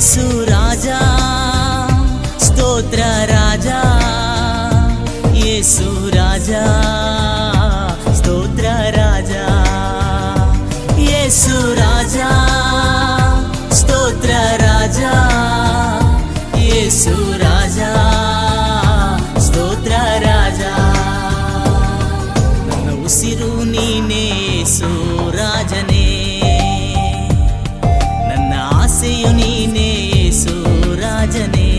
ಯೇಸು ರಾಜ ಸ್ತೋತ್ರ ರಾಜ ಯೇಸು ರಾಜ ಸ್ತೋತ್ರ ರಾಜ ಯೇಸು ರಾಜ ಸ್ತೋತ್ರ ರಾಜ ಯೇಸು ರಾಜ ಸ್ತೋತ್ರ ರಾಜ ನನ್ನ ಉಸಿರು ನೀನೇ ಯೇಸು ರಾಜನೇ ನನ್ನ ಆಸೆಯು ನೀನೇ ಯೇಸು ರಾಜನೇ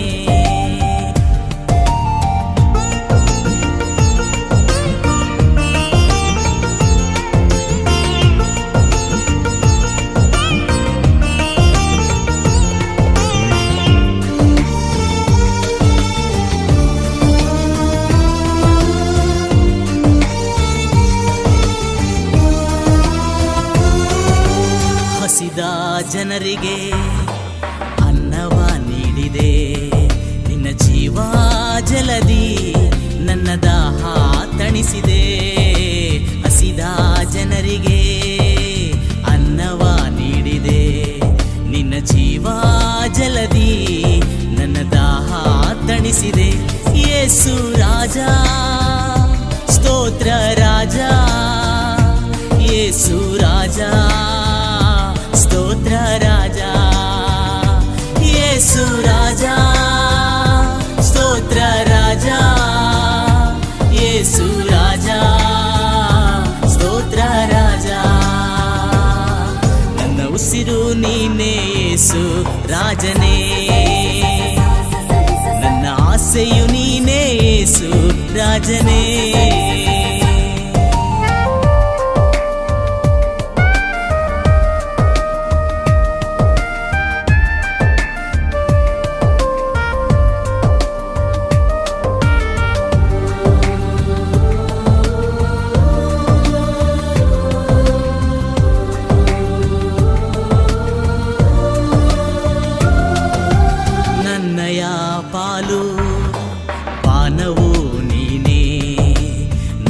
ಹಸಿದ ಜನರಿಗೆ ಅನ್ನವ ನೀಡಿದೆ ನಿನ್ನ ಜೀವ ಜಲದಿ ನನ್ನ ದಾಹ ತಣಿಸಿದೆ ಹಸಿದ ಜನರಿಗೆ ಅನ್ನವ ನೀಡಿದೆ ನಿನ್ನ ಜೀವ ಜಲದಿ ನನ್ನ ದಾಹ ತಣಿಸಿದೆ ಯೇಸು ರಾಜ ಸ್ತೋತ್ರ ರಾಜ ಯೇಸು ರಾಜ ಸ್ತೋತ್ರ ರಾಜ ಯೇಸು ರಾಜ ಸ್ತೋತ್ರ ರಾಜ ಯೇಸು ರಾಜ ಸ್ತೋತ್ರ ರಾಜ ನನ್ನ ಉಸಿರು ನೀನೇ ಯೇಸು ರಾಜನೇ ನನ್ನ ಆಸೆಯು ನೀನೇ ಯೇಸು ರಾಜನೇ ಪಾಲು ಪಾನವು ನೀನೇ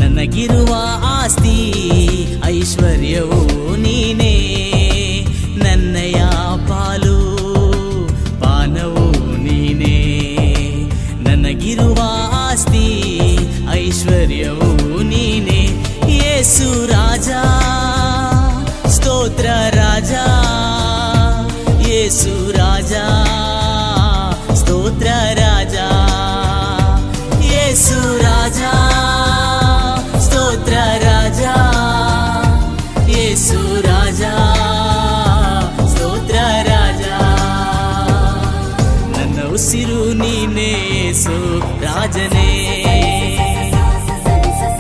ನನಗಿರುವ ಆಸ್ತಿ ಐಶ್ವರ್ಯವು ನೀನೇ ನನ್ನಯ ಪಾಲು ಪಾನವು ನೀನೇ ನನಗಿರುವ ಆಸ್ತಿ ಐಶ್ವರ್ಯವು ನೀನೇ ಯೇಸು ರಾಜ ಸ್ತೋತ್ರ ರಾಜ ಯೇಸು ರಾಜ ಸ್ತೋತ್ರ ರಾಜ ಯೇಸು ರಾಜ ಸ್ತೋತ್ರ ರಾಜ ಯೇಸು ರಾಜ ಸ್ತೋತ್ರ ರಾಜ ನನ್ನ ಉಸಿರು ನೀನೇ ಯೇಸು ರಾಜನೇ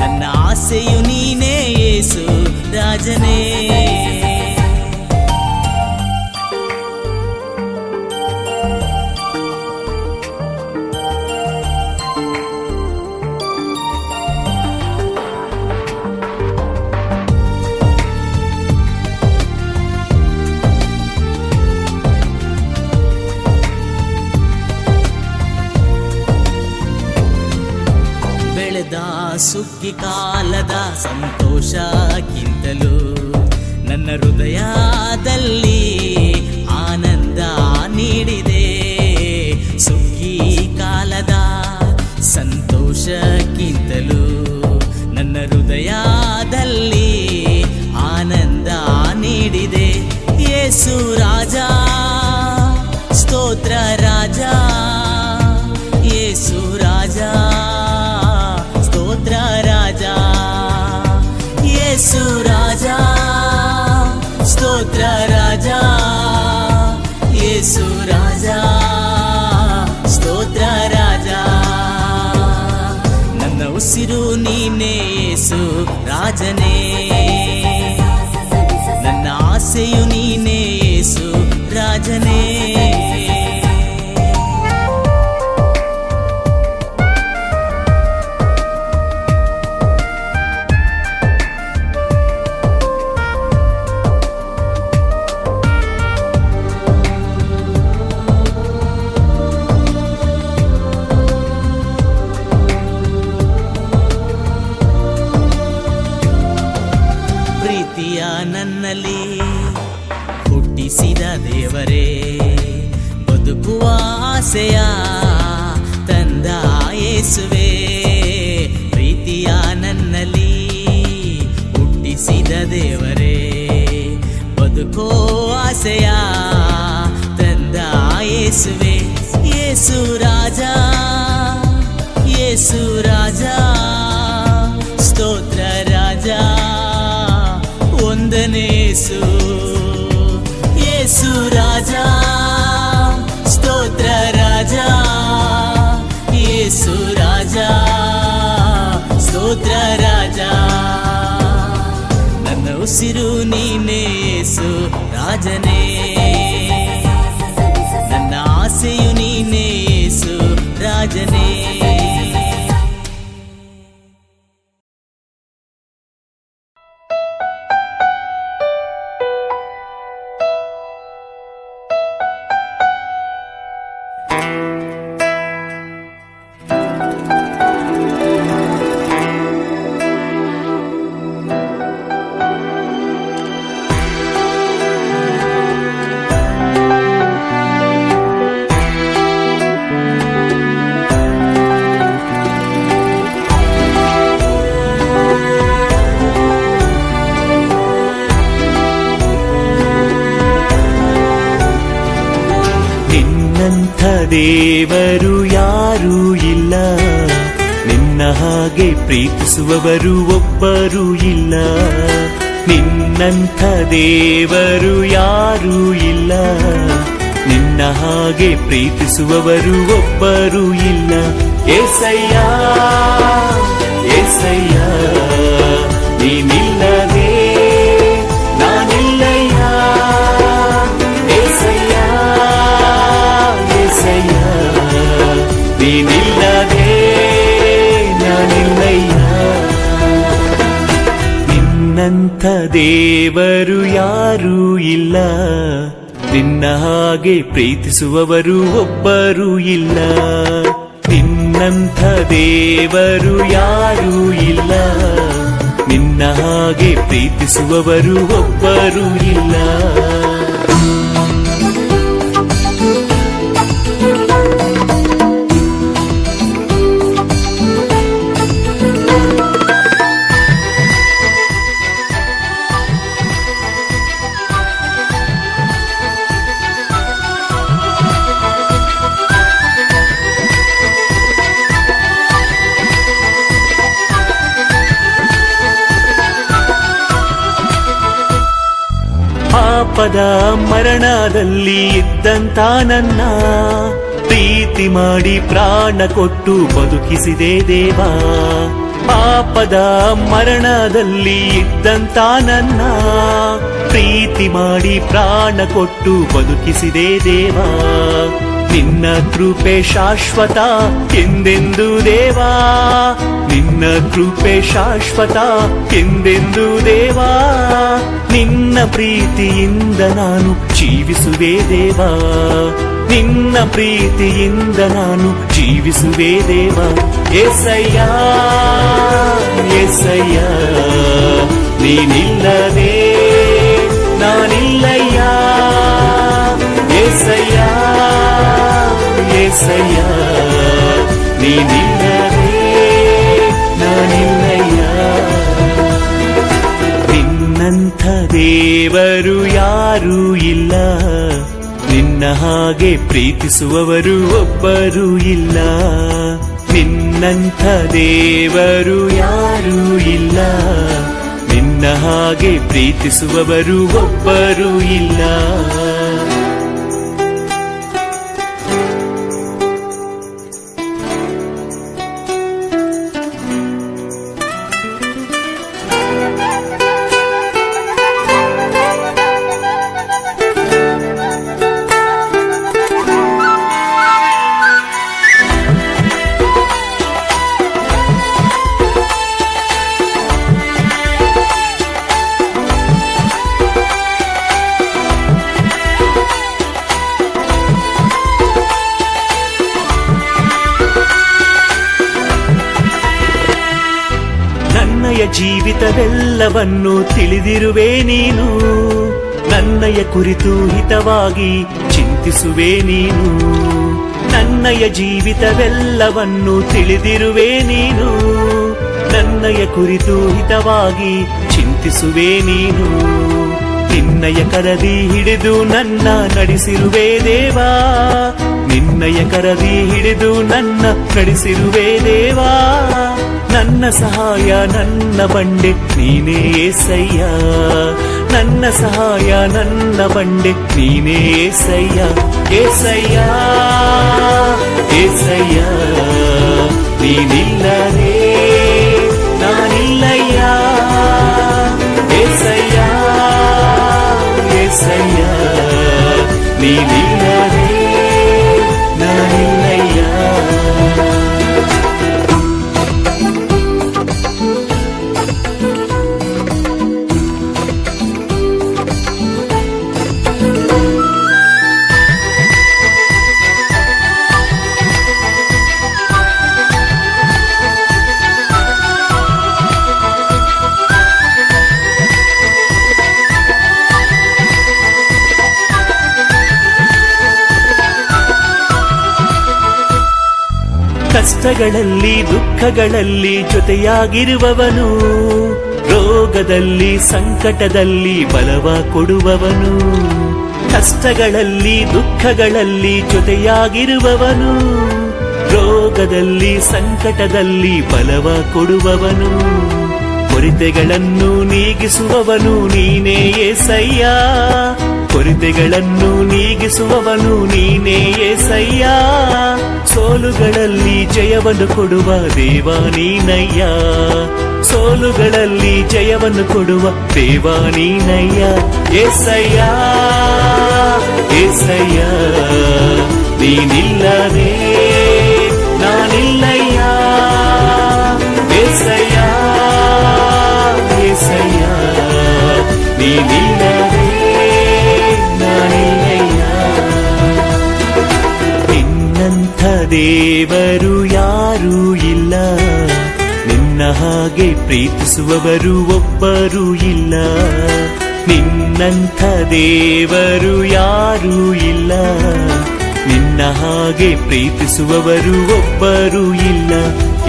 ನನ್ನ ಆಸೆಯು ನೀನೇ ಯೇಸು ರಾಜನೇ ಸುಗ್ಗಿ ಕಾಲದ ಸಂತೋಷಕ್ಕಿಂತಲೂ ನನ್ನ ಹೃದಯದಲ್ಲಿ ಆನಂದ ನೀಡಿದೆ ಸುಗ್ಗಿ ಕಾಲದ ಸಂತೋಷಕ್ಕಿಂತಲೂ ನನ್ನ ಹೃದಯದಲ್ಲಿ ಆನಂದ ನೀಡಿದೆ ಯೇಸು ರಾಜ ಸ್ತೋತ್ರ ರಾಜ ಯೇಸು ರಾಜ ಸ್ತೋತ್ರ ರಾಜ ಯೇಸು ರಾಜ ಸ್ತೋತ್ರ ರಾಜ ಯೇಸು ರಾಜ ಸ್ತೋತ್ರ ರಾಜ ನನ್ನ ಉಸಿರು ನೀನೇ ಯೇಸು ರಾಜನೇ ನನ್ನ ಆಸೆಯು ನೀನೇ ಯೇಸು ರಾಜನೇ ನನ್ನಲ್ಲಿ ಹುಟ್ಟಿಸಿದ ದೇವರೇ ಆಸೆಯ ತಂದ ಯೇಸುವೆ, ಪ್ರೀತಿಯ ನನ್ನಲ್ಲಿ ಹುಟ್ಟಿಸಿದ ದೇವರೇ, ಬದುಕೋ ಆಸೆಯ ತಂದ ಯೇಸುವೆ. ಯೇಸು ರಾಜ, ಯೇಸು ರಾಜ, ಸ್ತೋತ್ರ ರಾಜ, ವಂದನೆ ಯೇಸು. ಯೇಸು ರಾಜ, ಸ್ತೋತ್ರ ರಾಜ, ಯೇಸು ರಾಜ, ಸ್ತೋತ್ರ ರಾಜ. ನನ್ನ ಉಸಿರು ನೀನೇ ಯೇಸು ರಾಜನೇ, ನನ್ನ ಆಸೆಯು ನೀನೇ ಯೇಸು ರಾಜನೇ. ದೇವರು ಯಾರೂ ಇಲ್ಲ, ನಿನ್ನ ಹಾಗೆ ಪ್ರೀತಿಸುವವರು ಒಬ್ಬರೂ ಇಲ್ಲ. ನಿನ್ನಂಥ ದೇವರು ಯಾರೂ ಇಲ್ಲ, ನಿನ್ನ ಹಾಗೆ ಪ್ರೀತಿಸುವವರು ಒಬ್ಬರೂ ಇಲ್ಲ. ಏಸಯ್ಯ ಏಸಯ್ಯ, ನೀನಿಲ್ಲದೆ ನಾನಿಲ್ಲಯ್ಯ. ಏಸಯ್ಯ ಏಸಯ್ಯ, ನೀನಿಲ್ಲದೆ ನಾನಿಲ್ಲಯ್ಯ. ನಿನ್ನಂಥ ದೇವರು ಯಾರೂ ಇಲ್ಲ, ನಿನ್ನ ಹಾಗೆ ಪ್ರೀತಿಸುವವರು ಒಬ್ಬರೂ ಇಲ್ಲ. ನಿನ್ನಂಥ ದೇವರು ಯಾರೂ ಇಲ್ಲ, ನಿನ್ನ ಹಾಗೆ ಪ್ರೀತಿಸುವವರು ಒಬ್ಬರೂ ಇಲ್ಲ. ಪಾಪದ ಮರಣದಲ್ಲಿ ಇದ್ದಂತ ನನ್ನ ಪ್ರೀತಿ ಮಾಡಿ ಪ್ರಾಣ ಕೊಟ್ಟು ಬದುಕಿಸಿದೆ ದೇವಾ. ಪಾಪದ ಮರಣದಲ್ಲಿ ಇದ್ದಂತ ನನ್ನ ಪ್ರೀತಿ ಮಾಡಿ ಪ್ರಾಣ ಕೊಟ್ಟು ಬದುಕಿಸಿದೆ ದೇವಾ. ನಿನ್ನ ಕೃಪೆ ಶಾಶ್ವತ ಎಂದೆಂದು ದೇವಾ, ನಿನ್ನ ಕೃಪೆ ಶಾಶ್ವತ ಎಂದೆಂದು ದೇವಾ. ನಿನ್ನ ಪ್ರೀತಿಯಿಂದ ನಾನು ಜೀವಿಸುವೆ ದೇವಾ, ನಿನ್ನ ಪ್ರೀತಿಯಿಂದ ನಾನು ಜೀವಿಸುವೆ ದೇವಾ. ಏಸಯ್ಯ ಏಸಯ್ಯ, ನೀನಿಲ್ಲದೆ ನಾನಿಲ್ಲಯ್ಯ. ಏಸಯ್ಯ ಏಸಯ್ಯ, ನೀನಿಲ್ಲದೆ ನಾನಿಲ್ಲಯ್ಯ. ನಿನ್ನಂಥ ದೇವರು ಯಾರೂ ಇಲ್ಲ, ನಿನ್ನ ಹಾಗೆ ಪ್ರೀತಿಸುವವರು ಒಬ್ಬರೂ ಇಲ್ಲ. ನಿನ್ನಂಥ ದೇವರು ಯಾರೂ ಇಲ್ಲ, ನಿನ್ನ ಹಾಗೆ ಪ್ರೀತಿಸುವವರು ಒಬ್ಬರೂ ಇಲ್ಲ. ಜೀವಿತವೆಲ್ಲವನ್ನು ತಿಳಿದಿರುವೆ ನೀನು, ನನ್ನಯ ಕುರಿತು ಹಿತವಾಗಿ ಚಿಂತಿಸುವೆ ನೀನು. ನನ್ನಯ ಜೀವಿತವೆಲ್ಲವನ್ನು ತಿಳಿದಿರುವೆ ನೀನು. ನನ್ನಯ ಕುರಿತು ಹಿತವಾಗಿ ಚಿಂತಿಸುವೆ ನೀನು. ನಿನ್ನಯ ಕರದಿ ಹಿಡಿದು ನನ್ನ ನಡೆಸಿರುವೆ ದೇವಾ. ನಿನ್ನಯ ಕರದಿ ಹಿಡಿದು ನನ್ನ ನಡೆಸಿರುವೆ ದೇವಾ. ನನ್ನ ಸಹಾಯ ನನ್ನ ಬಂಡೆ ನೀನೇ ಏಸಯ್ಯ. ನನ್ನ ಸಹಾಯ ನನ್ನ ಬಂಡೆ ನೀನೇ ಏಸಯ್ಯ. ಏಸಯ್ಯ ಏಸಯ್ಯ ನೀನಿಲ್ಲದೆ ನಾನಿಲ್ಲಯ್ಯ. ಏಸಯ್ಯ ಏಸಯ್ಯ ನೀನಿಲ್ಲದೆ ನಾನಿಲ್ಲಯ್ಯ. ಕಷ್ಟಗಳಲ್ಲಿ ದುಃಖಗಳಲ್ಲಿ ಜೊತೆಯಾಗಿರುವವನು, ರೋಗದಲ್ಲಿ ಸಂಕಟದಲ್ಲಿ ಬಲವ ಕೊಡುವವನು. ಕಷ್ಟಗಳಲ್ಲಿ ದುಃಖಗಳಲ್ಲಿ ಜೊತೆಯಾಗಿರುವವನು, ರೋಗದಲ್ಲಿ ಸಂಕಟದಲ್ಲಿ ಬಲವ ಕೊಡುವವನು. ಕೊರತೆಗಳನ್ನು ನೀಗಿಸುವವನು ನೀನೇ ಏಸಯ್ಯ. ಕೊರತೆಗಳನ್ನು ನೀಗಿಸುವವನು ನೀನೇ ಏಸಯ್ಯ. ಸೋಲುಗಳಲ್ಲಿ ಜಯವನ್ನು ಕೊಡುವ ದೇವ ನೀನಯ್ಯ. ಸೋಲುಗಳಲ್ಲಿ ಜಯವನ್ನು ಕೊಡುವ ದೇವ ನೀನಯ್ಯ. ಏಸಯ್ಯ ಏಸಯ್ಯ ನೀನಿಲ್ಲದೆ ನಾನಿಲ್ಲಯ್ಯ. ಏಸಯ್ಯ ಏಸಯ್ಯ ನೀನಿಲ್ಲದೆ ನಾನಿಲ್ಲಯ್ಯ. ನಿನ್ನಂಥ ದೇವರು ಯಾರೂ ಇಲ್ಲ. ನಿನ್ನ ಹಾಗೆ ಪ್ರೀತಿಸುವವರು ಒಬ್ಬರೂ ಇಲ್ಲ. ನಿನ್ನಂಥ ದೇವರು ಯಾರೂ ಇಲ್ಲ. ನಿನ್ನ ಹಾಗೆ ಪ್ರೀತಿಸುವವರು ಒಬ್ಬರೂ ಇಲ್ಲ.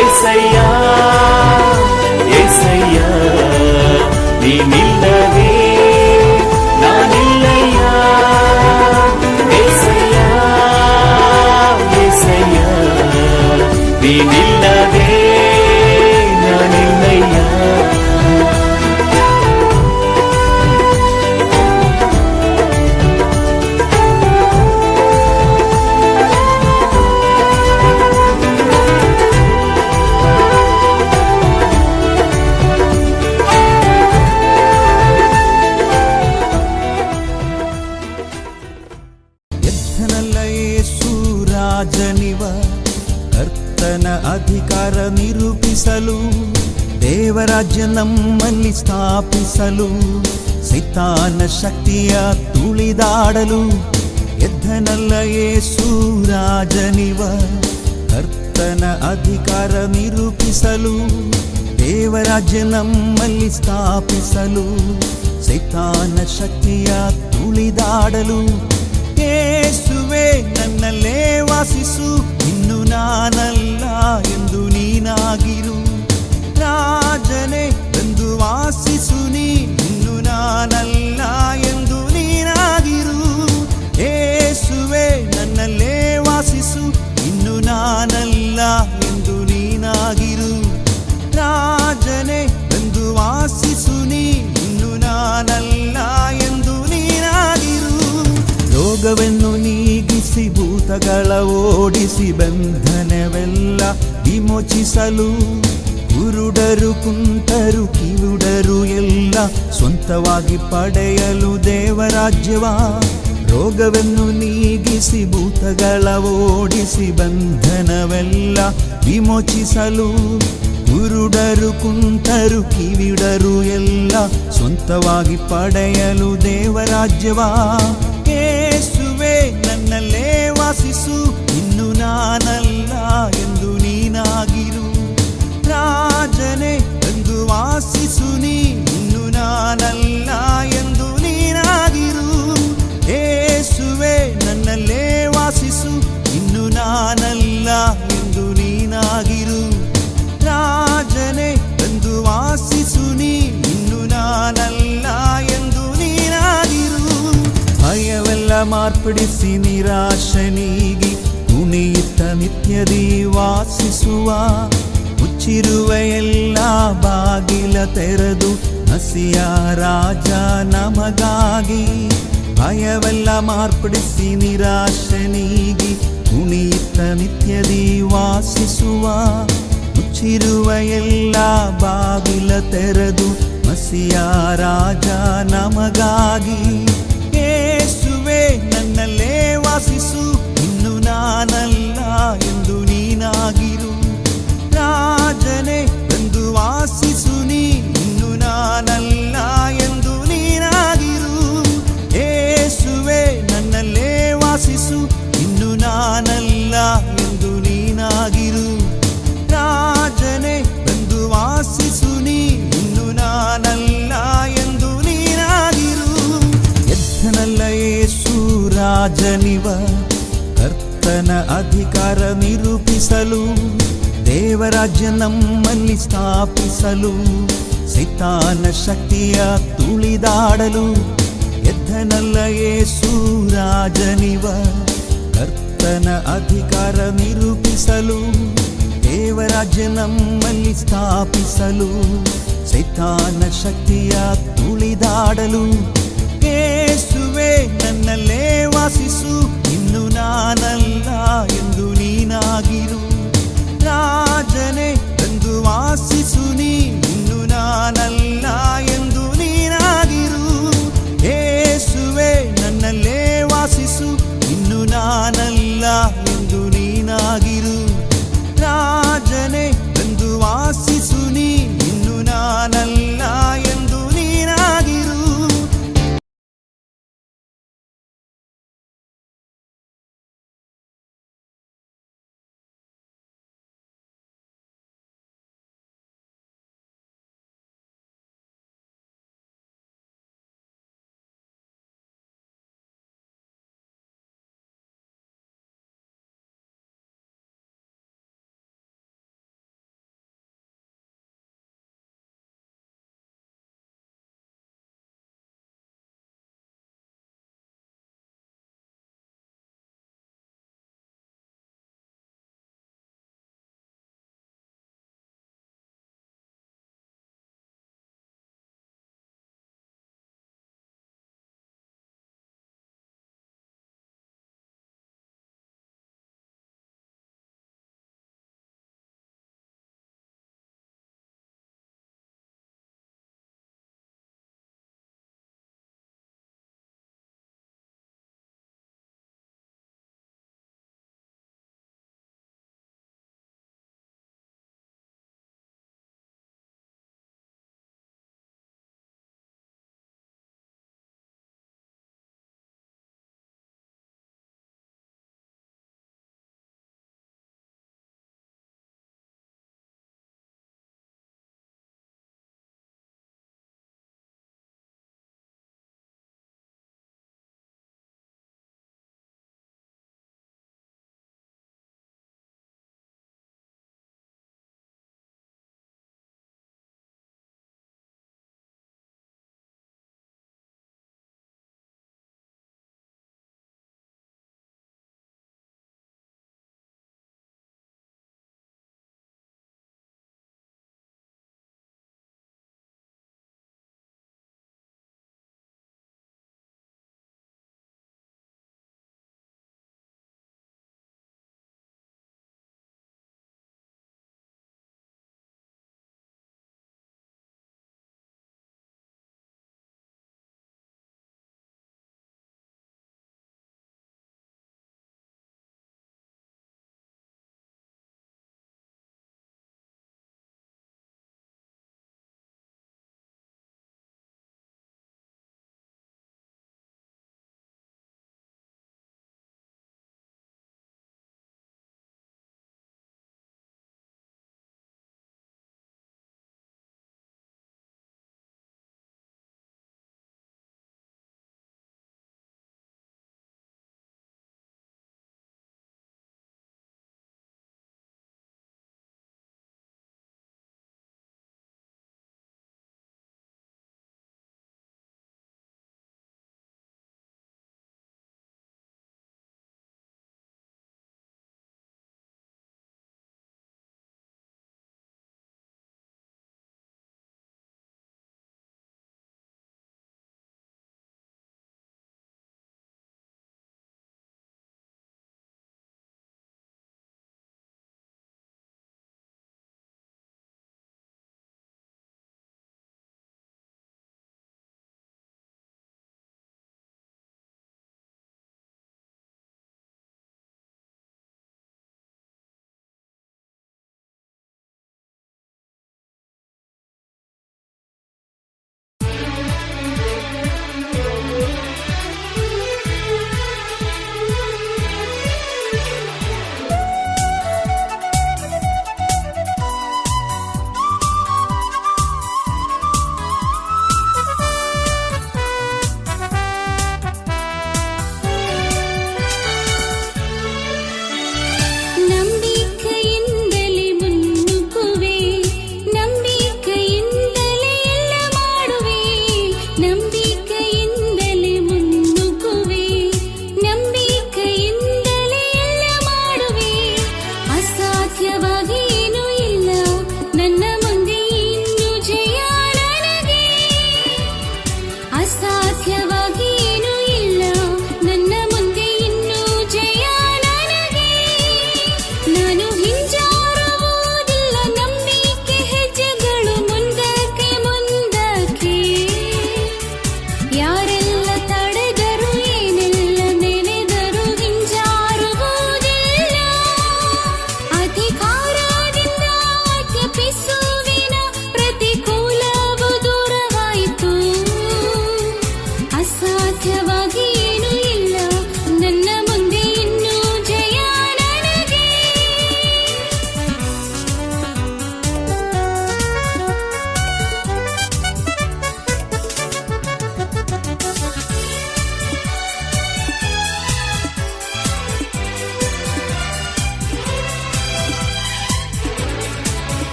ಏಸಯ್ಯ ಏಸಯ್ಯ ನೀನಿಲ್ಲದೆ ನಾನಿಲ್ಲಯ್ಯ. ಏಸಯ್ಯ ಏಸಯ್ಯ ನೀನಿಲ್ಲದೆ ನಾನಿಲ್ಲಯ್ಯ. ರಾಜನಿವ ಕರ್ತನ ಅಧಿಕಾರ ನಿರೂಪಿಸಲು, ದೇವರಾಜ್ಯ ನಮ್ಮಲ್ಲಿ ಸ್ಥಾಪಿಸಲು, ಸೈತಾನ ಶಕ್ತಿಯ ತುಳಿದಾಡಲು ಎದ್ದನಲ್ಲ ಯೇಸು ರಾಜನಿವ. ಕರ್ತನ ಅಧಿಕಾರ ನಿರೂಪಿಸಲು, ದೇವರಾಜ್ಯ ನಮ್ಮಲ್ಲಿ ಸ್ಥಾಪಿಸಲು, ಸೈತಾನ ಶಕ್ತಿಯ ತುಳಿದಾಡಲು. ಯೇಸುವೆ ನನ್ನಲ್ಲೇ ವಾಸಿಸು, ಇನ್ನು ನಾನಲ್ಲ ಎಂದು ನೀನಾಗಿರು. ರಾಜನೇ ಬಂದು ವಾಸಿಸು ನೀ, ಇನ್ನು ನಾನಲ್ಲ ಎಂದು ನೀನಾಗಿರು. ಯೇಸುವೆ ನನ್ನಲ್ಲೇ ವಾಸಿಸು, ಇನ್ನು ನಾನಲ್ಲ ಎಂದು ನೀನಾಗಿರು. ರಾಜನೇ ಬಂದು ವಾಸಿಸು ನೀ, ಇನ್ನು ನಾನಲ್ಲ ಎಂದು ನೀನಾಗಿರು. ರೋಗವನ್ನು ನೀಗಿಸಿ ಭೂತಗಳ ಓಡಿಸಿ ಬಂಧನವೆಲ್ಲ ವಿಮೋಚಿಸಲು, ಕುರುಡರು ಕುಂಟರು ಕಿವುಡರು ಎಲ್ಲ ಸ್ವಂತವಾಗಿ ಪಡೆಯಲು ದೇವರಾಜ್ಯವ. ರೋಗವನ್ನು ನೀಗಿಸಿ ಭೂತಗಳ ಓಡಿಸಿ ಬಂಧನವೆಲ್ಲ ವಿಮೋಚಿಸಲು, ಕುರುಡರು ಕುಂಟರು ಕಿವಿಡರು ಎಲ್ಲ ಸ್ವಂತವಾಗಿ ಪಡೆಯಲು ದೇವರಾಜ್ಯವ. ಯೇಸುವೆ ನನ್ನಲ್ಲೇ ವಾಸಿಸು, ಇನ್ನು ನಾನಲ್ಲ ಎಂದು ನೀನಾಗಿರು. ರಾಜನೇ ಬಂದು ವಾಸಿಸು ನೀ, ಇನ್ನು ನಾನಲ್ಲ ಎಂದು ನೀನಾಗಿರು. ಯೇಸುವೆ ನನ್ನಲ್ಲೇ ವಾಸಿಸು, ಇನ್ನು ಮಾರ್ಪಡಿಸಿ ನಿರಾಶನೀಗಿ ಕುಣಿಯುತ್ತ ನಿತ್ಯದಿ ವಾಸಿಸುವ ಮುಚ್ಚಿರುವ ಎಲ್ಲ ಬಾಗಿಲ ತೆರೆದು ಮಸಿಯ ರಾಜ ನಮಗಾಗಿ ಭಯವೆಲ್ಲ ಮಾರ್ಪಡಿಸಿ ನಿರಾಶನೀಗಿ ಕುಣಿಯುತ್ತ ನಿತ್ಯದಿ ವಾಸಿಸುವ ಮುಚ್ಚಿರುವ ಎಲ್ಲ ಬಾಗಿಲ ತೆರೆದು ಮಸಿಯ ರಾಜ ನಮಗಾಗಿ ಯೇಸುವೇ ನನ್ನಲ್ಲೇ ವಾಸಿಸು ಇನ್ನು ನಾನಲ್ಲ ಎಂದು ನೀನಾಗಿರು ರಾಜನೇ ಬಂದು ವಾಸಿಸು ನೀ ಇನ್ನು ನಾನಲ್ಲ ಎಂದು ನೀನಾಗಿರು ಯೇಸುವೇ ನನ್ನಲ್ಲೇ ವಾಸಿಸು ಇನ್ನು ನಾನಲ್ಲ ಎಂದು ನೀನಾಗಿರು ರಾಜನೇ ಬಂದು ವಾಸಿಸು ನೀ ಇನ್ನು ನಾನಲ್ಲ ಎಂದು ನೀನಾಗಿರು ಎದ್ದನಲ್ಲ ಯೇಸು ರಾಜನಿವ ಕರ್ತನ ಅಧಿಕಾರ ನಿರೂಪಿಸಲು ದೇವರಾಜ್ಯ ನಮ್ಮಲ್ಲಿ ಸ್ಥಾಪಿಸಲು ಸೈತಾನ ಶಕ್ತಿಯ ತುಳಿದಾಡಲು ಎದ್ದನಲ್ಲ ಯೇಸು ರಾಜನಿವ ಕರ್ತನ ಅಧಿಕಾರ ನಿರೂಪಿಸಲು ದೇವರಾಜ್ಯ ನಮ್ಮಲ್ಲಿ ಸ್ಥಾಪಿಸಲು ಸೈತಾನ ಶಕ್ತಿಯ ತುಳಿದಾಡಲು ಯೇಸುವೇ ನನ್ನಲ್ಲೇ ವಾಸಿಸು ಇನ್ನು ನಾನಲ್ಲ ಎಂದು ನೀನಾಗಿರು ರಾಜನೇ ಬಂದು ವಾಸಿಸು ನೀ ಇನ್ನು ನಾನಲ್ಲ ಎಂದು ನೀನಾಗಿರು ಯೇಸುವೇ ನನ್ನಲ್ಲೇ ವಾಸಿಸು ಇನ್ನು ನಾನಲ್ಲ ಎಂದು ನೀನಾಗಿರು ರಾಜನೇ ಬಂದು ವಾಸಿಸು ನೀ ಇನ್ನು ನಾನಲ್ಲ ಎಂದು ನೀನಾಗಿರು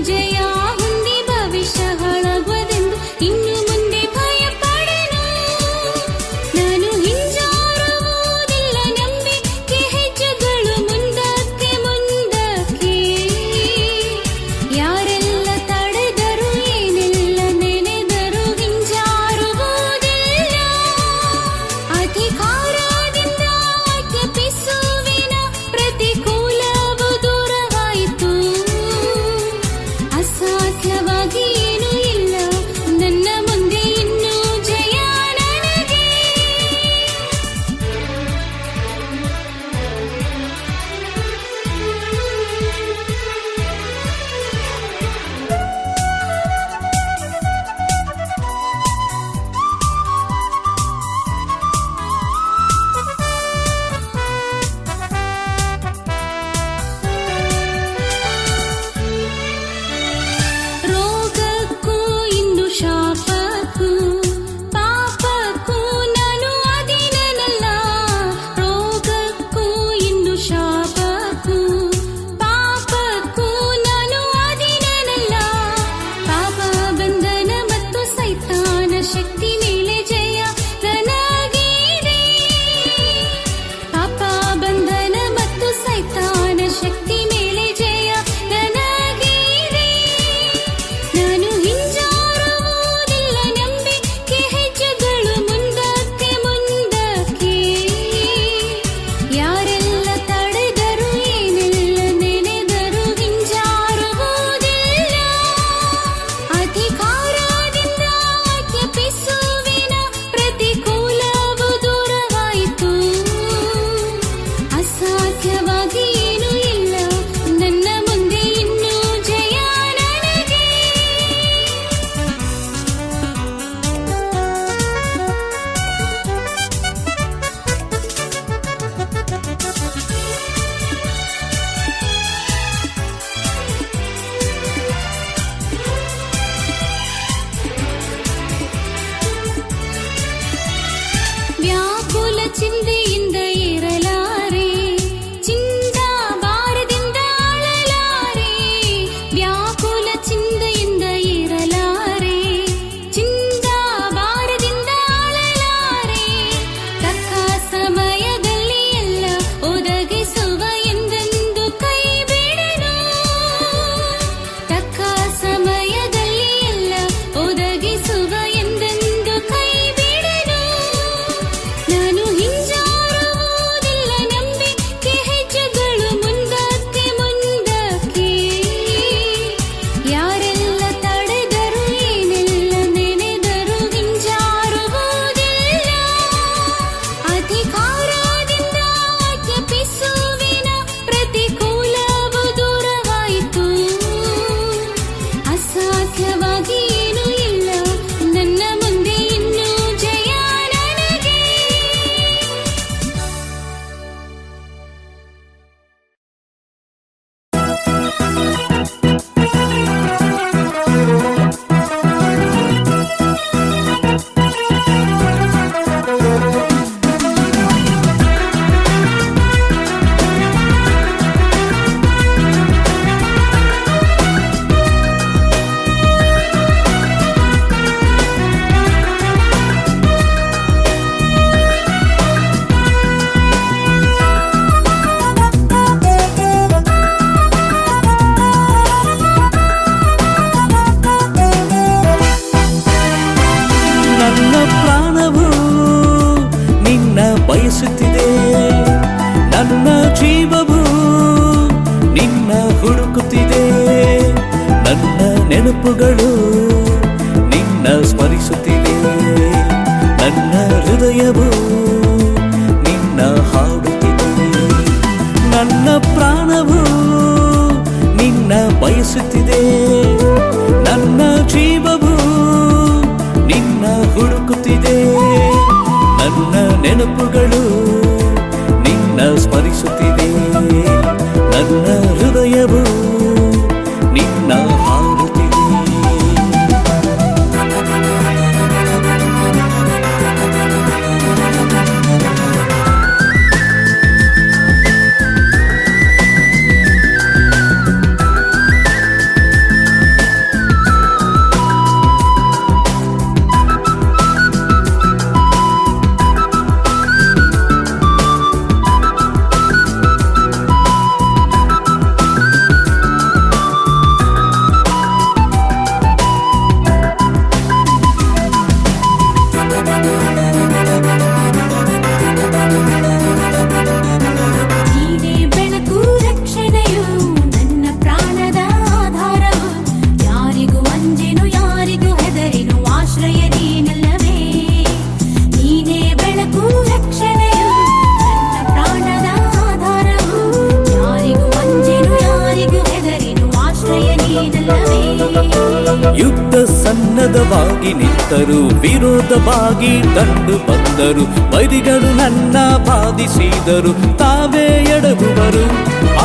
ಜಯ ಹೊಂದಿ ಭವಿಷ್ಯ ಹಾಳಾಗುವುದೆಂದು ಇನ್ನು ಮುಂದೆ ಭಯ ಪಡೆನು. ನಾನು ಹಿಂಜಾರುವುದಿಲ್ಲ, ನಂಬಿಕೆ ಹೆಜ್ಜೆಗಳು ಮುಂದಕ್ಕೆ ಮುಂದಕ್ಕೆ. ಯಾರೆಲ್ಲ ತಡೆದರು ಏನೆಲ್ಲ ನೆನೆದರು ಹಿಂಜಾರುವುದಿಲ್ಲ. ಅಧಿಕಾರದಿಂದ ಆಜ್ಞಾಪಿಸುವಿನ ಪ್ರತಿಕೂಲವು ದೂರವಾಯಿತು. ಅಸಾಧ್ಯವಾಗಿ ಏನೂ ಇಲ್ಲ, ನನ್ನ ಮುಂದೆ ಇನ್ನೂ ಜಯ ನನಗೆ. ರೋಗಕ್ಕೂ ಇನ್ನು ಶಾಪಕ್ಕೂ ಪಾಪಕ್ಕೂ ನಾನು ಅಧೀನನಲ್ಲ. ರೋಗಕ್ಕೂ ಇನ್ನು ಶಾಪಕ್ಕೂ ಪಾಪಕ್ಕೂ ನಾನು ಅಧೀನನಲ್ಲ. ಪಾಪ ಬಂಧನ ಮತ್ತು ಸೈತಾನ ಶಕ್ತಿ ಮೇಲೆ ಜಯ ನನಗಿದೆ. ಪಾಪ ಬಂಧನ ಮತ್ತು ಸೈತಾನ ಶಕ್ತಿ ಮೇಲೆ ಜಯ ನನಗಿದೆ. ನಾನು ಹಿಂಜಾರುವುದಿಲ್ಲ, ನಂಬಿಕೆ ಹೆಜ್ಜೆಗಳು ಮುಂದಕ್ಕೆ ಮುಂದಕ್ಕೆ. ಯಾರೆಲ್ಲ ತಡೆದರು ಏನೆಲ್ಲ ನೆನೆದರು ಹಿಂಜಾರುವುದಿಲ್ಲ. ಅಧಿಕಾರದಿಂದ ಆಜ್ಞಾಪಿಸುವಿನ ಪ್ರತಿಕೂಲವು ದೂರವಾಯಿತು. ಅಸಾಧ್ಯವಾಗಿ ಏನೂ ಇಲ್ಲ, ನನ್ನ ಮುಂದೆ ಇನ್ನೂ ಜಯ ನನಗೆ. ವ್ಯಾಕುಲ ಚಿಂತೆಯಿಂದ ಇರಲಾರೆ, ಚಿಂತ ಭಾರದಿಂದ ಅಳಲಾರೆ. ವ್ಯಾಕುಲ ಚಿಂತೆಯಿಂದ ಇರಲಾರೆ, ಚಿಂತ ಭಾರದಿಂದ ಅಳಲಾರೆ. ತಕ್ಕ ಸಮಯದಲ್ಲಿ ಎಲ್ಲ ಒದಗಿಸುವ ಎಂದೆಂದು ಕೈ ಬಿಡೆನು. ತಕ್ಕ ಸಮಯದಲ್ಲಿ ಎಲ್ಲ ಒದಗಿಸುವ ಎಂದೆಂದು ಕೈ ಬಿಡೆನು. ನಾನು ಹಿಂಜಾರುವುದಿಲ್ಲ, ನಂಬಿಕೆ ಹೆಜ್ಜೆಗಳು ಮುಂದಕ್ಕೆ ಮುಂದಕ್ಕೆ. ಯಾರೆಲ್ಲ ತಡೆದರು ಏನೆಲ್ಲ ನೆನೆದರು ಹಿಂಜಾರುವುದಿಲ್ಲ. ಅಧಿಕಾರದಿಂದ ಆಜ್ಞಾಪಿಸುವಿನ ಪ್ರತಿಕೂಲವು ದೂರವಾಯಿತು. ಅಸಾಧ್ಯವಾಗಿ ಏನೂ ಇಲ್ಲ, ನನ್ನ ಮುಂದೆ ಇನ್ನೂ ಜಯ ನನಗೆ. ನನ್ನ ಪ್ರಾಣವು ನಿನ್ನ ಬಯಸುತ್ತಿದೆ, ನನ್ನ ಜೀವವು ನಿನ್ನ ಹುಡುಕುತ್ತಿದೆ. ನನ್ನ ನೆನಪುಗಳು ನಿನ್ನ ಸ್ಮರಿಸುತ್ತಿದೆ, ನನ್ನ ಹೃದಯವು ನಿನ್ನ ಹಾಡುತ್ತಿದೆ. ನನ್ನ ಪ್ರಾಣವು ನಿನ್ನ ಬಯಸುತ್ತಿದೆ, ನನ್ನ ಜೀವವು ನಿನ್ನ ಹುಡುಕುತ್ತಿದೆ. ನನ್ನ ನೆನಪುಗಳು ನಿನ್ನ ಸ್ಮರಿಸುತ್ತಿದೆ, ನನ್ನ ಹೃದಯವು ನಿನ್ನ ಹಾಡುತ್ತಿದೆ. ವಿರುದ್ಧವಾಗಿ ನಿಂತರು, ವಿರೋಧವಾಗಿ ಕಂಡು ಬಂದರು. ವೈರಿಗಳು ನನ್ನ ಬಾಧಿಸಿದರು, ತಾವೇ ಎಡವುವರು,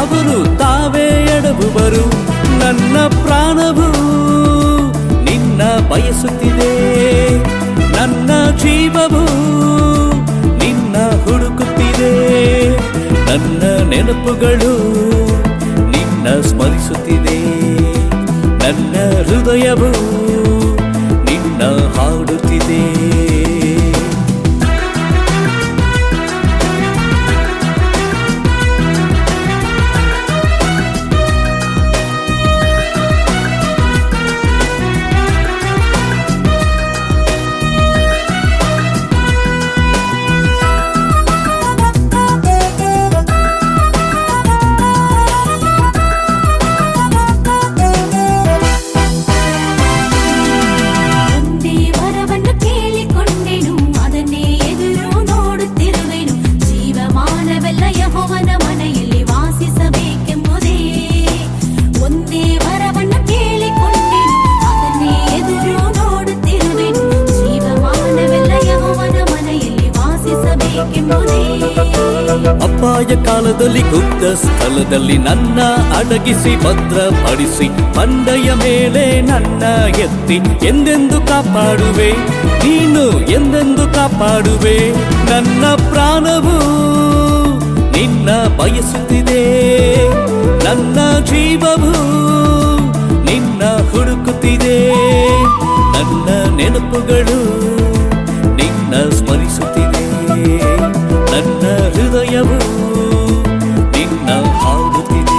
ಅವರು ತಾವೇ ಎಡವುವರು. ನನ್ನ ಪ್ರಾಣವು ನಿನ್ನ ಬಯಸುತ್ತಿದೆ, ನನ್ನ ಜೀವವು ನಿನ್ನ ಹುಡುಕುತ್ತಿದೆ. ನನ್ನ ನೆನಪುಗಳು ನಿನ್ನ ಸ್ಮರಿಸುತ್ತಿದೆ, ನನ್ನ ಹೃದಯವು ನಿನ್ನ ಹಾಡುತ್ತಿದೆ. ಅಪಾಯ ಕಾಲದಲ್ಲಿ ಗುಪ್ತ ಸ್ಥಳದಲ್ಲಿ ನನ್ನ ಅಡಗಿಸಿ ಭದ್ರಪಡಿಸಿ, ಬಂಡೆಯ ಮೇಲೆ ನನ್ನ ಎತ್ತಿ ಎಂದೆಂದು ಕಾಪಾಡುವೆ, ನೀನು ಎಂದೆಂದು ಕಾಪಾಡುವೆ. ನನ್ನ ಪ್ರಾಣವು ನಿನ್ನ ಬಯಸುತ್ತಿದೆ, ನನ್ನ ಜೀವವು ನಿನ್ನ ಹುಡುಕುತ್ತಿದೆ. ನನ್ನ ನೆನಪುಗಳು ನಿನ್ನ ಸ್ಮರಿಸುತ್ತಿದೆ, ನನ್ನ ಹೃದಯವು ನಿನ್ನ ಹಾಡುತ್ತಿದೆ.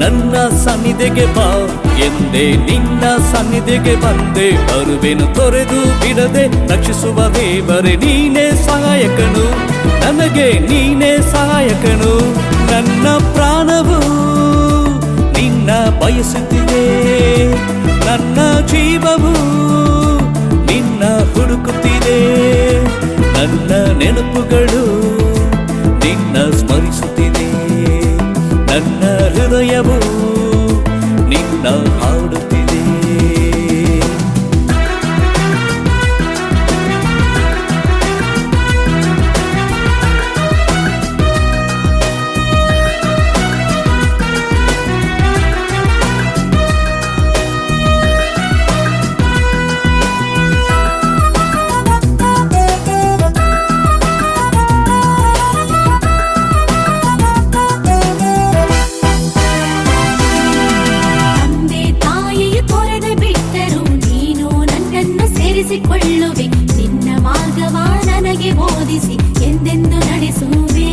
ನನ್ನ ಸನ್ನಿಧಿಗೆ ಬಾ ಎಂದೇ ನಿನ್ನ ಸನ್ನಿಧಿಗೆ ಬಂದೆ, ಬರುವೆನು ತೊರೆದು ಬಿಡದೆ. ರಕ್ಷಿಸುವ ದೇವರೇ ನೀನೇ ಸಹಾಯಕನು, ನನಗೆ ನೀನೇ ಸಹಾಯಕನು. ನನ್ನ ಪ್ರಾಣವು ನಿನ್ನ ಬಯಸುತ್ತಿದೆ, ನನ್ನ ಜೀವವು ನಿನ್ನ ಹುಡುಕುತ್ತಿದೆ. ನನ್ನ ನೆನಪುಗಳು ನಿನ್ನ ಸ್ಮರಿಸುತ್ತಿದೆ, ನನ್ನ ಹೃದಯವು ನಿನ್ನ ಹಾಡುತ್ತಿದೆ. ಕೊಳ್ಳುವೆ, ನಿನ್ನ ಮಾರ್ಗವ ನನಗೆ ಬೋಧಿಸಿ ಎಂದೆಂದು ನಡೆಸುವೆ.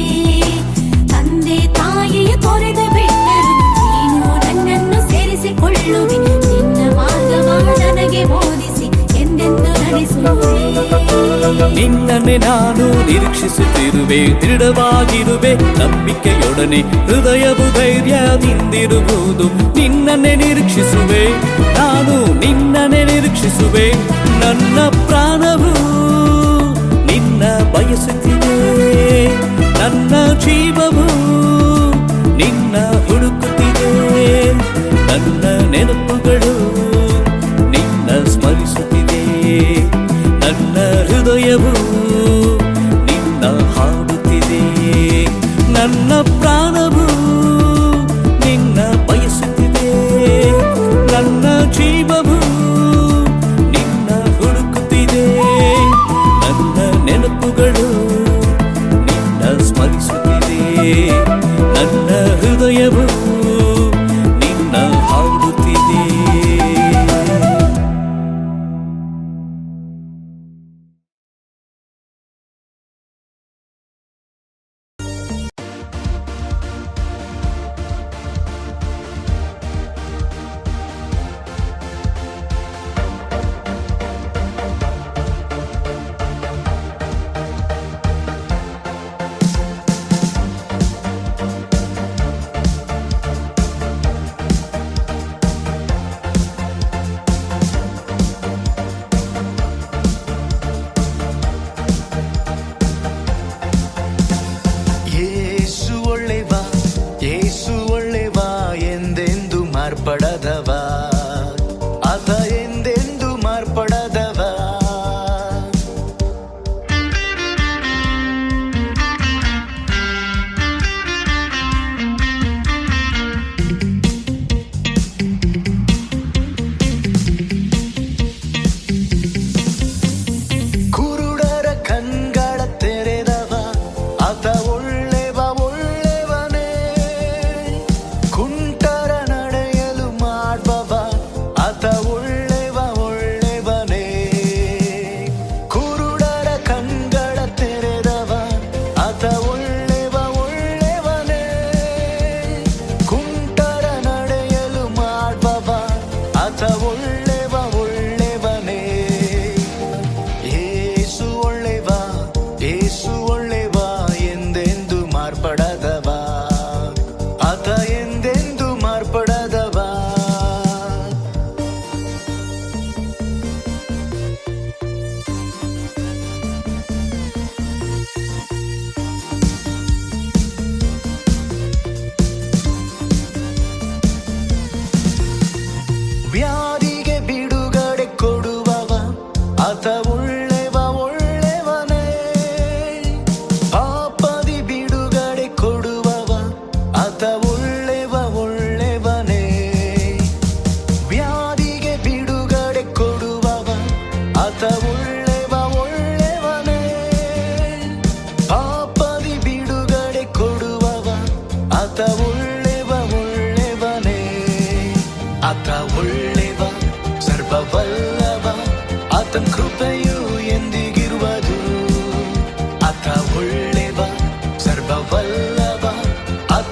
ತಂದೆ ತಾಯಿಯ ತೊರೆದು ಬಿಟ್ಟರು ನೀನು ನನ್ನನ್ನು ಸೇರಿಸಿಕೊಳ್ಳುವೆ, ನಿನ್ನ ಮಾರ್ಗವ ನನಗೆ ಬೋಧಿಸಿ ಎಂದೆಂದು ನಡೆಸುವೆ. ನಿನ್ನನ್ನೇ ನಾನು ನಿರೀಕ್ಷಿಸುತ್ತಿರುವೆ, ದೃಢವಾಗಿರುವೆ ನಂಬಿಕೆಯೊಡನೆ. ಹೃದಯವು ಧೈರ್ಯದಿಂದಿರುವುದು, ನಿನ್ನನ್ನೇ ನಿರೀಕ್ಷಿಸುವೆ, ನಾನು ನಿನ್ನನ್ನೇ ನಿರೀಕ್ಷಿಸುವೆ. ನನ್ನ ಪ್ರಾಣವು ನಿನ್ನ ಬಯಸುತ್ತಿದೆ, ನನ್ನ ಜೀವವು ನಿನ್ನ ಹುಡುಕುತ್ತಿದೆ. ನನ್ನ ನೆನಪುಗಳು ನಿನ್ನ ಸ್ಮರಿಸುತ್ತಿದೆ, ನನ್ನ ಹೃದಯವು ನಿನ್ನ ಹಾಡುತ್ತಿದೆ. ನನ್ನ ಪ್ರಾಣವು ನಿನ್ನ ಬಯಸುತ್ತಿದೆ, ನನ್ನ ಜೀವವು ನಿನ್ನ ಹುಡುಕುತ್ತಿದೆ. ನನ್ನ ನೆನಪುಗಳು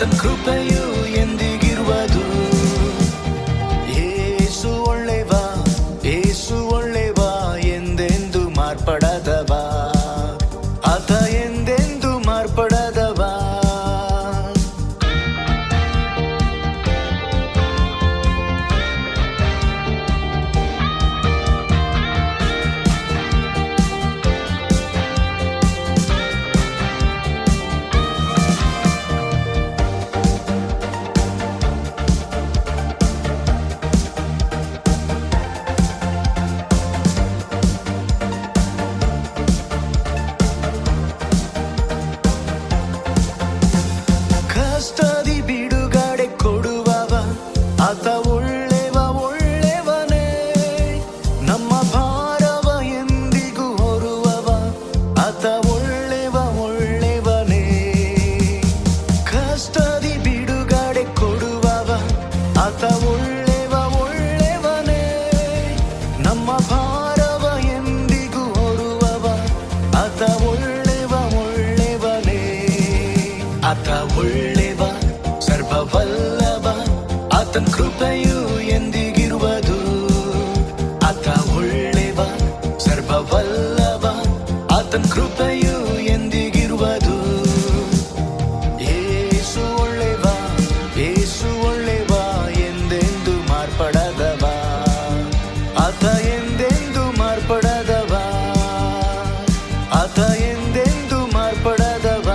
ಆತನ ಕೃಪೆಯು ಎಂದಿಗಿರುವುದು. ಏಸು ಒಳ್ಳೆವ, ಏಸು ಒಳ್ಳೆವ, ಎಂದೆಂದು ಮಾರ್ಪಡದವ, ಆತ ಎಂದೆಂದು ಮಾರ್ಪಡದವ. ಕಷ್ಟದಿ ಬಿಡುಗಡೆ ಕೊಡುವವ, ಆತ ಒಳ್ಳೆವ ಒಳ್ಳೆವನೇ. ನಮ್ಮ ಭಾರವ ಎಂದಿಗೂ ಹೊರುವವ, ಆತ ಒಳ್ಳೆವ ಒಳ್ಳೆವನೇ. ಕಷ್ಟದಿ ಬಿಡುಗಡೆ ಕೊಡುವವ, ಆತ ಒಳ್ಳೆವ ಒಳ್ಳೆವನೇ. ನಮ್ಮ ಭಾರವ ಎಂದಿಗೂ ಹೊರುವವ, ಆತ ಒಳ್ಳೆವ ಒಳ್ಳೆವನೇ. ಆತ ಒಳ್ಳೆವ ಸರ್ವವಲ್ಲಭ, ಆತನ ಕೃಪೆಯು ಎಂದಿಗಿರುವುದು. ಆತ ಒಳ್ಳೆವ ಸರ್ವವಲ್ಲಭ, ಆತನ ಕೃಪೆಯು ಎಂದಿಗಿರುವುದು. ಏಸು ಒಳ್ಳೆವ, ಏಸು ಒಳ್ಳೆವ, ಎಂದೆಂದು ಮಾರ್ಪಡದವ, ಆತ ಎಂದೆಂದು ಮಾರ್ಪಡದವ, ಆತ ಎಂದೆಂದು ಮಾರ್ಪಡದವ.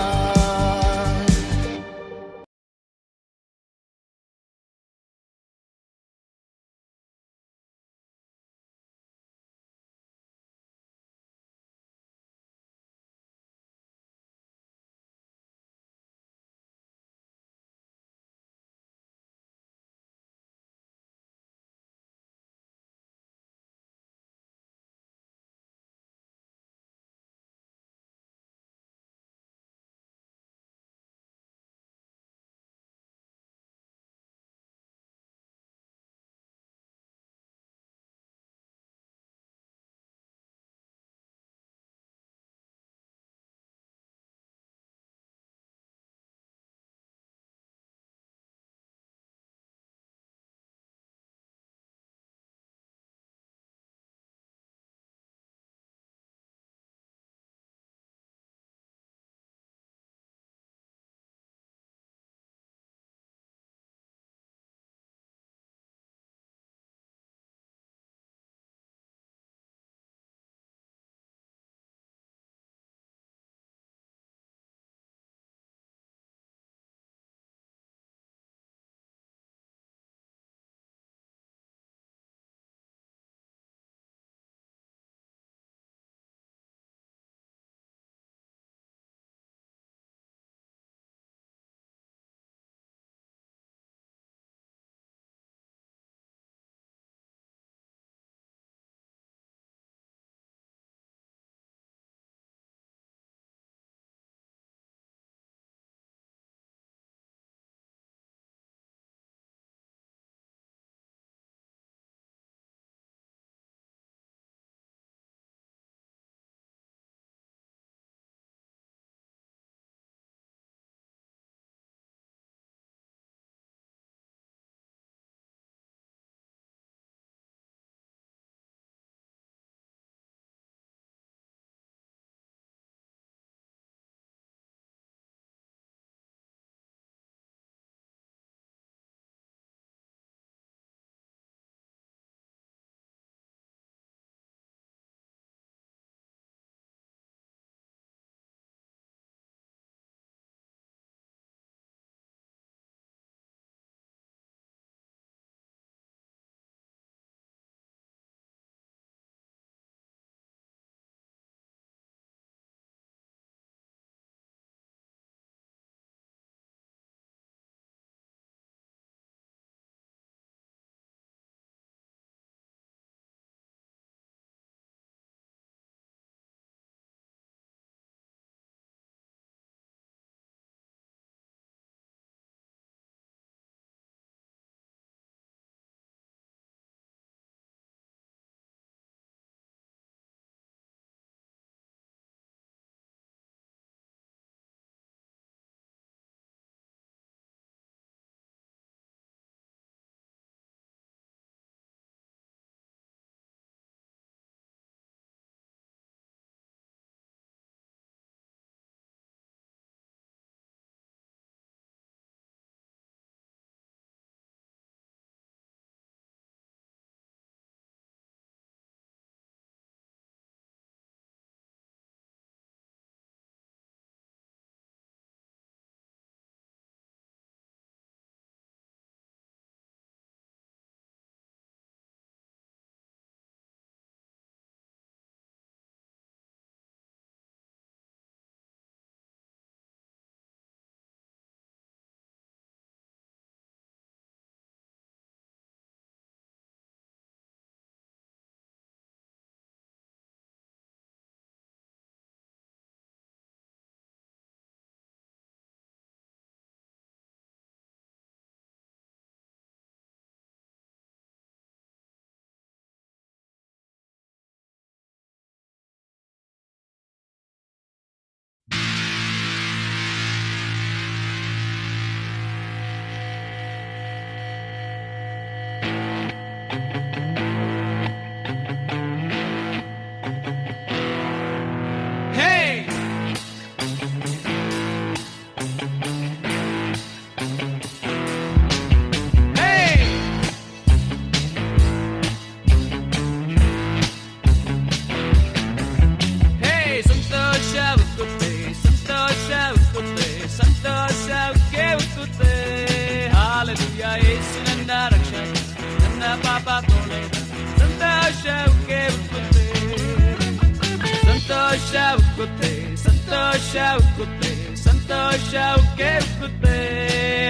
ಸಂತೋಷ ಉಕ್ಕುತ್ತೆ, ಸಂತೋಷ ಉಕ್ಕುತ್ತೆ, ಸಂತೋಷ ಉಕ್ಕೆ ಉಕ್ಕುತ್ತೆ.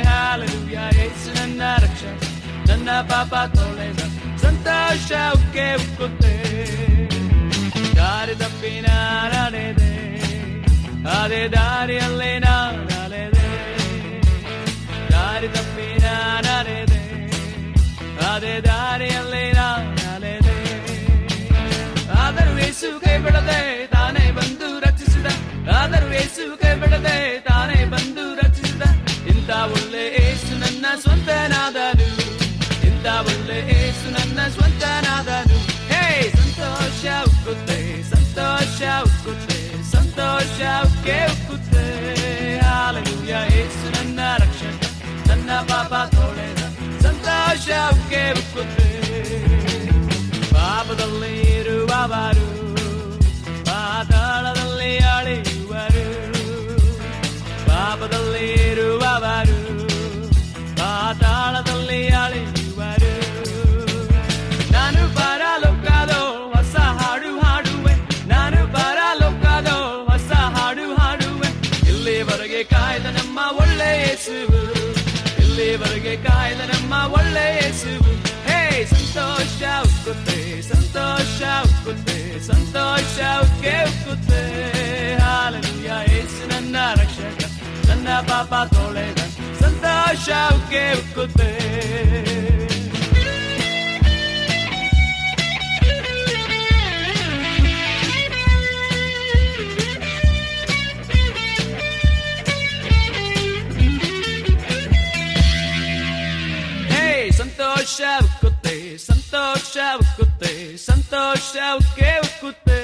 ಹಾಲೆಲೂಯಾ, ಯೇಸು ನನ್ನ ರಕ್ಷಕ, ನನ್ನ ಪಾಪ ತೊಳೆದ, ಸಂತೋಷ ಉಕ್ಕೆ ಉಕ್ಕುತ್ತೆ. ದಾರಿ ತಪ್ಪಿ ನಾನೆದೆ, ಅದೇ ದಾರಿಯಲ್ಲೇ ನಾನೆದೆ. ದಾರಿ ತಪ್ಪಿ ನಾನೆದೆ, ಅದೇ ದಾರಿಯಲ್ಲೇ ನಾನೆದೆ. ಆದರೂ ಯೇಸು ಕೈ ಬಿಡದೆ ತಾನೇ ಬಂದು ರಚಿಸಿದ, ಆದರೂ ಯೇಸು ಕೈ ಬಿಡದೆ ತಾನೇ ಬಂದು ರಚಿಸಿದ. ಇಂಥ ಒಳ್ಳೆ ಯೇಸು ನನ್ನ ಸ್ವಂತನಾದನು, ಇಂಥ ಒಳ್ಳೆ ಯೇಸು ನನ್ನ ಸ್ವಂತನಾದನು. ಹೇ, ಸಂತೋಷ ಉಕ್ಕುತ್ತೆ, ಸಂತೋಷ ಉಕ್ಕುತ್ತೆ, ಸಂತೋಷ ಉಕ್ಕೆ ಉಕ್ಕುತ್ತೆ. ಹಾಲೆಲೂಯಾ, ಯೇಸು ನನ್ನ ರಕ್ಷಕ, ನನ್ನ ಪಾಪ ತೊಳೆದ, ಸಂತೋಷ ಉಕ್ಕೆ ಉಕ್ಕುತ್ತೆ. ಪಾಪದಲ್ಲಿ ಇರುವವರು ಪಾತಾಳದಲ್ಲಿ ಅಳೆಯುವರು, ಪಾಪದಲ್ಲಿ ಇರುವವರು ಪಾತಾಳದಲ್ಲಿ ಅಳೆಯುವರು. ನಾನು ಪರಲೋಕದೋ ಹೊಸ ಹಾಡು ಹಾಡುವೆ, ನಾನು ಪರಲೋಕದೋ ಹೊಸ ಹಾಡು ಹಾಡುವೆ. ಇಲ್ಲಿವರೆಗೆ ಕಾಯ್ದ ನಮ್ಮ ಒಳ್ಳೆ ಯೇಸುವು, ಇಲ್ಲಿವರೆಗೆ ಕಾಯ್ದ ನಮ್ಮ ಒಳ್ಳೆ ಯೇಸುವು. ಹೇ, ಸಂತೋಷ ಉಕ್ಕುತ್ತೆ, ಸಂತೋಷ ಉಕ್ಕುತ್ತೆ, ಸಂತೋಷ ಉಕ್ಕೆ ಉಕ್ಕುತ್ತೆ. ಹಾಲೆಲೂಯಾ, ಯೇಸು ನನ್ನ ರಕ್ಷಕ, ನನ್ನ ಪಾಪ ತೊಳೆದ, ಸಂತೋಷ ಉಕ್ಕೆ ಉಕ್ಕುತ್ತೆ. ಸಂತೋಷ ಉಕ್ಕುತ್ತೆ, ಸಂತೋಷ ಉಕ್ಕುತ್ತೆ, ಸಂತೋಷ ಉಕ್ಕೆ ಉಕ್ಕುತ್ತೆ.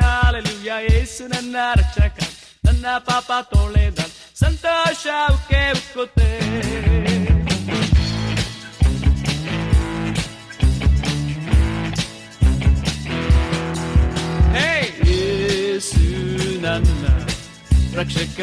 ಹಾಲೆಲೂಯಾ, ಯೇಸು ನನ್ನ ರಕ್ಷಕ, ನನ್ನ ಪಾಪ ತೊಳೆದ, ಸಂತೋಷ ಉಕ್ಕೆ ಉಕ್ಕುತ್ತೆ. ಹೇ, ಯೇಸು ನನ್ನ ರಕ್ಷಕ,